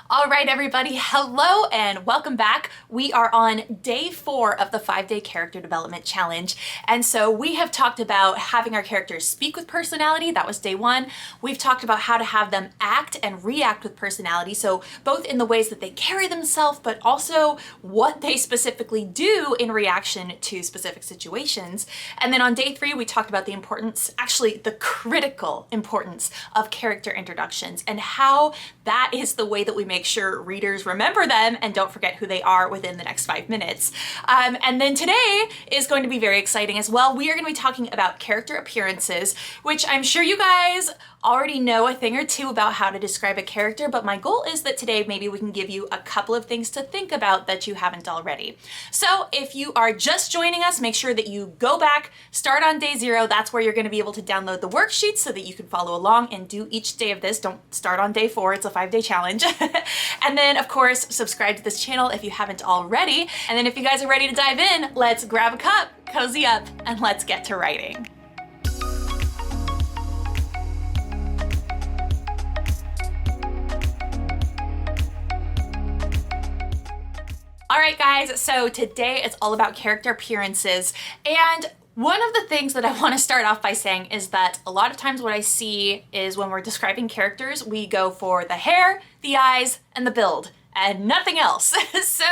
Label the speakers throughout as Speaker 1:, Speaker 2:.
Speaker 1: All right, everybody, hello and welcome back. We are on day 4 of the 5-day character development challenge. And so we have talked about having our characters speak with personality. That was day 1. We've talked about how to have them act and react with personality. So both in the ways that they carry themselves, but also what they specifically do in reaction to specific situations. And then on day 3, we talked about the importance, actually the critical importance of character introductions and how that is the way that we make sure readers remember them and don't forget who they are within the next 5 minutes. And then today is going to be very exciting as well. We are going to be talking about character appearances, which I'm sure you guys already know a thing or two about how to describe a character, but my goal is that today maybe we can give you a couple of things to think about that you haven't already. So if you are just joining us, make sure that you go back, start on day 0. That's where you're going to be able to download the worksheets so that you can follow along and do each day of this. Don't start on day 4, it's a 5-day challenge. And then of course, subscribe to this channel if you haven't already. And then if you guys are ready to dive in, let's grab a cup, cozy up, and let's get to writing. All right, guys, so today it's all about character appearances. And one of the things that I want to start off by saying is that a lot of times what I see is when we're describing characters, we go for the hair, the eyes, and the build, and nothing else. So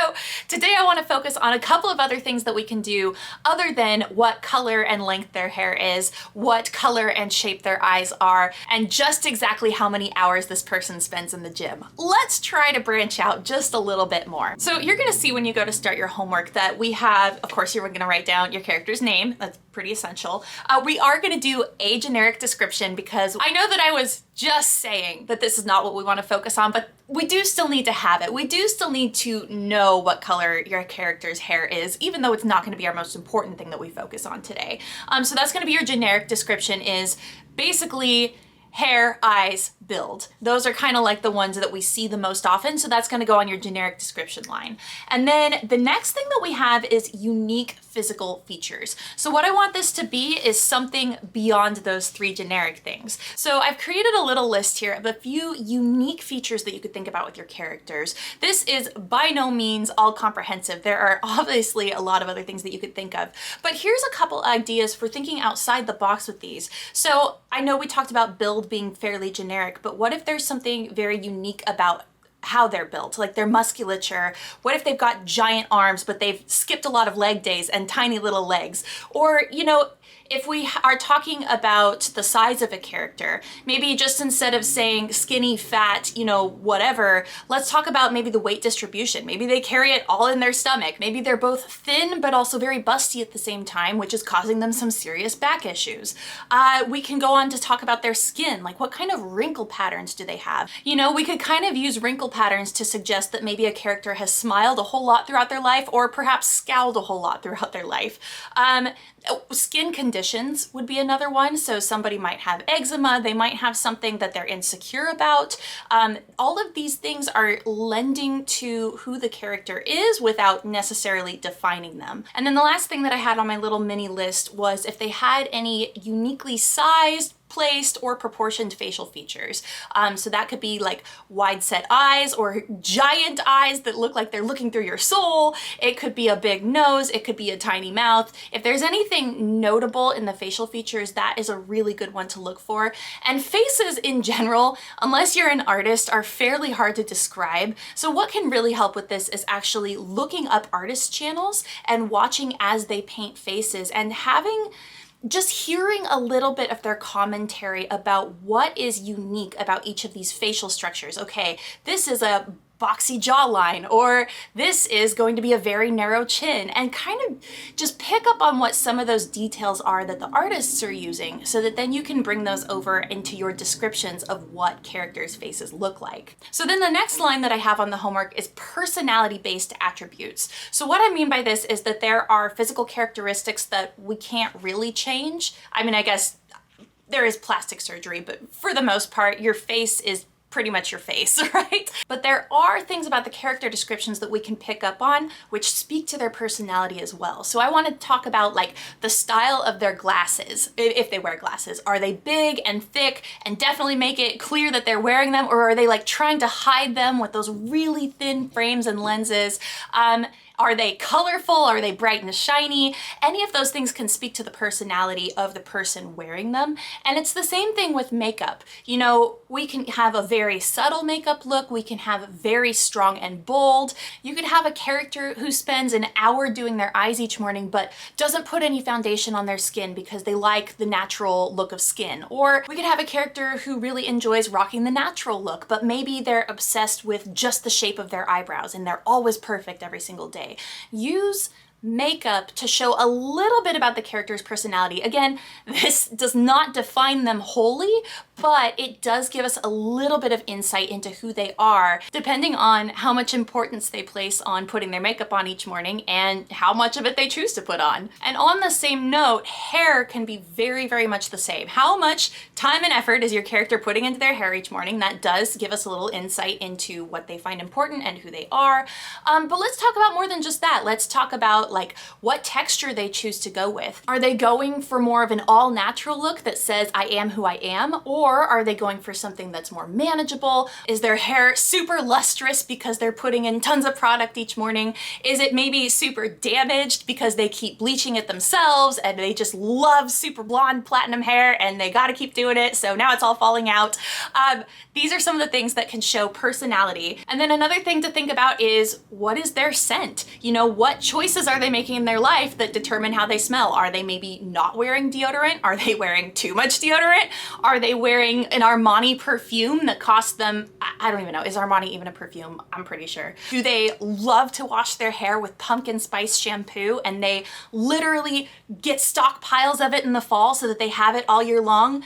Speaker 1: today I want to focus on a couple of other things that we can do other than what color and length their hair is, what color and shape their eyes are, and just exactly how many hours this person spends in the gym. Let's try to branch out just a little bit more. So you're going to see when you go to start your homework that we have, of course, you're going to write down your character's name. That's pretty essential. We are going to do a generic description because I know that I was just saying that this is not what we want to focus on, but we do still need to have it. We do still need to know what color your character's hair is, even though it's not going to be our most important thing that we focus on today. So that's going to be your generic description, is basically hair, eyes, build. Those are kind of like the ones that we see the most often, so that's going to go on your generic description line. And then the next thing that we have is unique physical features. So what I want this to be is something beyond those 3 generic things. So I've created a little list here of a few unique features that you could think about with your characters. This is by no means all comprehensive. There are obviously a lot of other things that you could think of, but here's a couple ideas for thinking outside the box with these. So I know we talked about build being fairly generic, but what if there's something very unique about how they're built, like their musculature? What if they've got giant arms, but they've skipped a lot of leg days and tiny little legs? Or, you know, if we are talking about the size of a character, maybe just instead of saying skinny, fat, you know, whatever, let's talk about maybe the weight distribution. Maybe they carry it all in their stomach. Maybe they're both thin, but also very busty at the same time, which is causing them some serious back issues. We can go on to talk about their skin, like what kind of wrinkle patterns do they have? You know, we could kind of use wrinkle patterns to suggest that maybe a character has smiled a whole lot throughout their life, or perhaps scowled a whole lot throughout their life. Skin conditions would be another one. So somebody might have eczema, they might have something that they're insecure about. All of these things are lending to who the character is without necessarily defining them. And then the last thing that I had on my little mini list was if they had any uniquely sized, placed, or proportioned facial features. So that could be like wide set eyes or giant eyes that look like they're looking through your soul. It could be a big nose. It could be a tiny mouth. If there's anything notable in the facial features, that is a really good one to look for. And faces in general, unless you're an artist, are fairly hard to describe. So what can really help with this is actually looking up artist channels and watching as they paint faces and just hearing a little bit of their commentary about what is unique about each of these facial structures. Okay, this is a boxy jawline, or this is going to be a very narrow chin, and kind of just pick up on what some of those details are that the artists are using, so that then you can bring those over into your descriptions of what characters' faces look like. So then the next line that I have on the homework is personality-based attributes. So what I mean by this is that there are physical characteristics that we can't really change. I mean, I guess there is plastic surgery, but for the most part, your face is pretty much your face, right? But there are things about the character descriptions that we can pick up on which speak to their personality as well. So I want to talk about like the style of their glasses, if they wear glasses. Are they big and thick and definitely make it clear that they're wearing them, or are they like trying to hide them with those really thin frames and lenses? Are they colorful? Are they bright and shiny? Any of those things can speak to the personality of the person wearing them. And it's the same thing with makeup. You know, we can have a very subtle makeup look. We can have very strong and bold. You could have a character who spends an hour doing their eyes each morning, but doesn't put any foundation on their skin because they like the natural look of skin. Or we could have a character who really enjoys rocking the natural look, but maybe they're obsessed with just the shape of their eyebrows and they're always perfect every single day. Use makeup to show a little bit about the character's personality. Again, this does not define them wholly, but it does give us a little bit of insight into who they are, depending on how much importance they place on putting their makeup on each morning and how much of it they choose to put on. And on the same note, hair can be very, very much the same. How much time and effort is your character putting into their hair each morning? That does give us a little insight into what they find important and who they are. But let's talk about more than just that. Let's talk about like what texture they choose to go with. Are they going for more of an all-natural look that says, I am who I am? Or are they going for something that's more manageable? Is their hair super lustrous because they're putting in tons of product each morning? Is it maybe super damaged because they keep bleaching it themselves and they just love super blonde platinum hair and they gotta keep doing it, so now it's all falling out? These are some of the things that can show personality. And then another thing to think about is, what is their scent? You know, what choices are they making in their life that determine how they smell? Are they maybe not wearing deodorant? Are they wearing too much deodorant? Are they wearing an Armani perfume that costs them, I don't even know, is Armani even a perfume? I'm pretty sure. Do they love to wash their hair with pumpkin spice shampoo and they literally get stockpiles of it in the fall so that they have it all year long?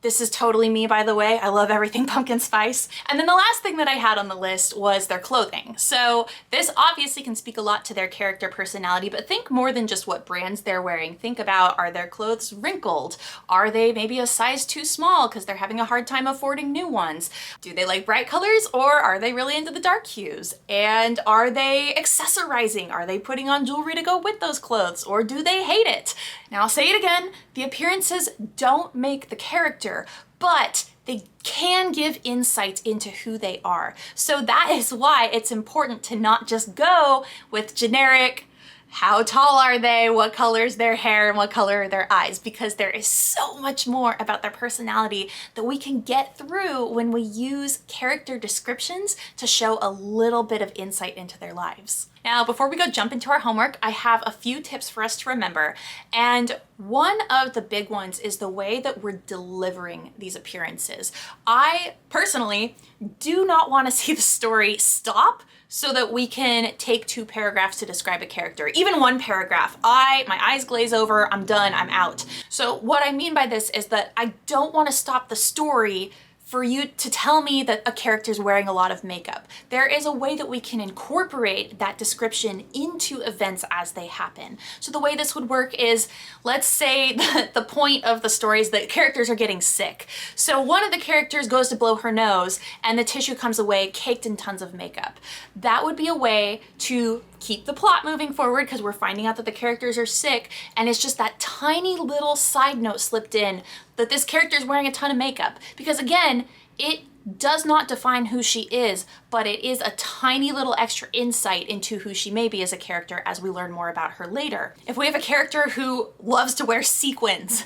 Speaker 1: This is totally me, by the way. I love everything pumpkin spice. And then the last thing that I had on the list was their clothing. So this obviously can speak a lot to their character personality, but think more than just what brands they're wearing. Think about, are their clothes wrinkled? Are they maybe a size too small because they're having a hard time affording new ones? Do they like bright colors, or are they really into the dark hues? And are they accessorizing? Are they putting on jewelry to go with those clothes, or do they hate it? Now I'll say it again, the appearances don't make the character, but they can give insight into who they are. So that is why it's important to not just go with generic, how tall are they, what color is their hair, and what color are their eyes, because there is so much more about their personality that we can get through when we use character descriptions to show a little bit of insight into their lives. Now, before we go jump into our homework, I have a few tips for us to remember. And one of the big ones is the way that we're delivering these appearances. I personally do not want to see the story stop so that we can take 2 paragraphs to describe a character. Even 1 paragraph, my eyes glaze over, I'm done, I'm out. So what I mean by this is that I don't want to stop the story for you to tell me that a character is wearing a lot of makeup. There is a way that we can incorporate that description into events as they happen. So the way this would work is, let's say that the point of the story is that characters are getting sick. So one of the characters goes to blow her nose and the tissue comes away caked in tons of makeup. That would be a way to keep the plot moving forward because we're finding out that the characters are sick, and it's just that tiny little side note slipped in that this character is wearing a ton of makeup. Because again, it does not define who she is, but it is a tiny little extra insight into who she may be as a character as we learn more about her later. If we have a character who loves to wear sequins,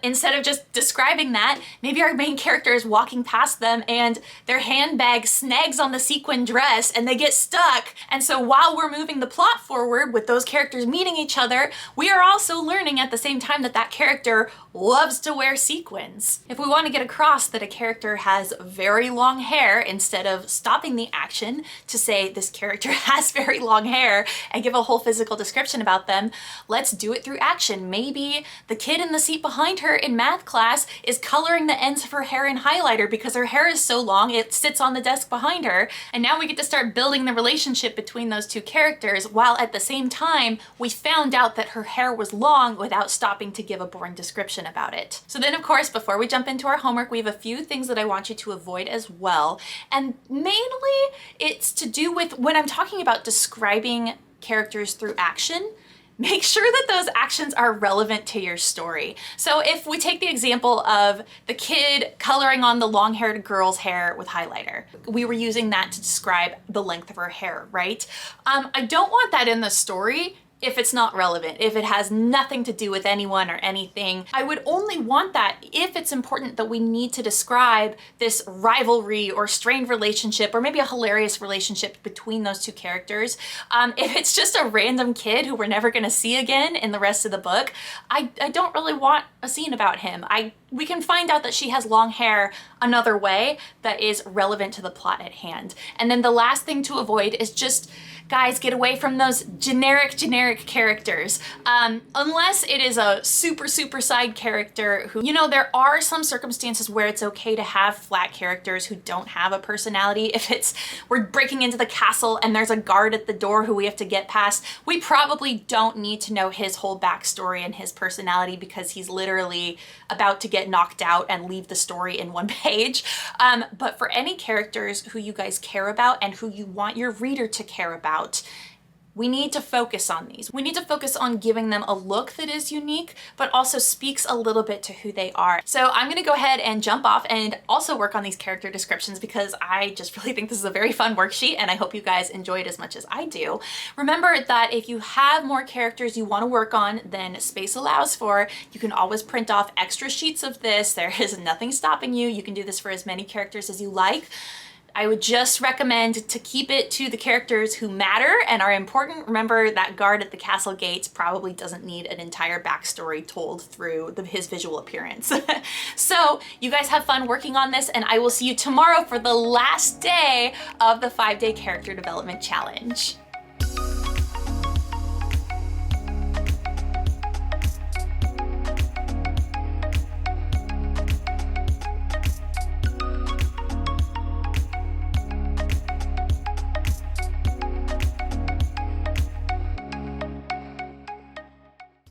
Speaker 1: instead of just describing that, maybe our main character is walking past them and their handbag snags on the sequin dress and they get stuck. And so while we're moving the plot forward with those characters meeting each other, we are also learning at the same time that that character loves to wear sequins. If we want to get across that a character has very long hair, instead of stopping stopping the action to say this character has very long hair and give a whole physical description about them, let's do it through action. Maybe the kid in the seat behind her in math class is coloring the ends of her hair in highlighter because her hair is so long it sits on the desk behind her. And now we get to start building the relationship between those two characters, while at the same time we found out that her hair was long without stopping to give a boring description about it. So then, of course, before we jump into our homework, we have a few things that I want you to avoid as well. And mainly it's to do with when I'm talking about describing characters through action, make sure that those actions are relevant to your story. So if we take the example of the kid coloring on the long-haired girl's hair with highlighter, we were using that to describe the length of her hair, right? I don't want that in the story if it's not relevant, if it has nothing to do with anyone or anything. I would only want that if it's important that we need to describe this rivalry or strained relationship or maybe a hilarious relationship between those two characters. If it's just a random kid who we're never gonna see again in the rest of the book, I don't really want a scene about him. We can find out that she has long hair another way that is relevant to the plot at hand. And then the last thing to avoid is just, guys, get away from those generic characters. Unless it is a super side character who, there are some circumstances where it's okay to have flat characters who don't have a personality. If we're breaking into the castle and there's a guard at the door who we have to get past, we probably don't need to know his whole backstory and his personality because he's literally about to get knocked out and leave the story in one page. But for any characters who you guys care about and who you want your reader to care about, we need to focus on these. We need to focus on giving them a look that is unique, but also speaks a little bit to who they are. So I'm gonna go ahead and jump off and also work on these character descriptions because I just really think this is a very fun worksheet and I hope you guys enjoy it as much as I do. Remember that if you have more characters you wanna work on than space allows for, you can always print off extra sheets of this. There is nothing stopping you. You can do this for as many characters as you like. I would just recommend to keep it to the characters who matter and are important. Remember, that guard at the castle gates probably doesn't need an entire backstory told through his visual appearance. So you guys have fun working on this, and I will see you tomorrow for the last day of the 5-day character development challenge.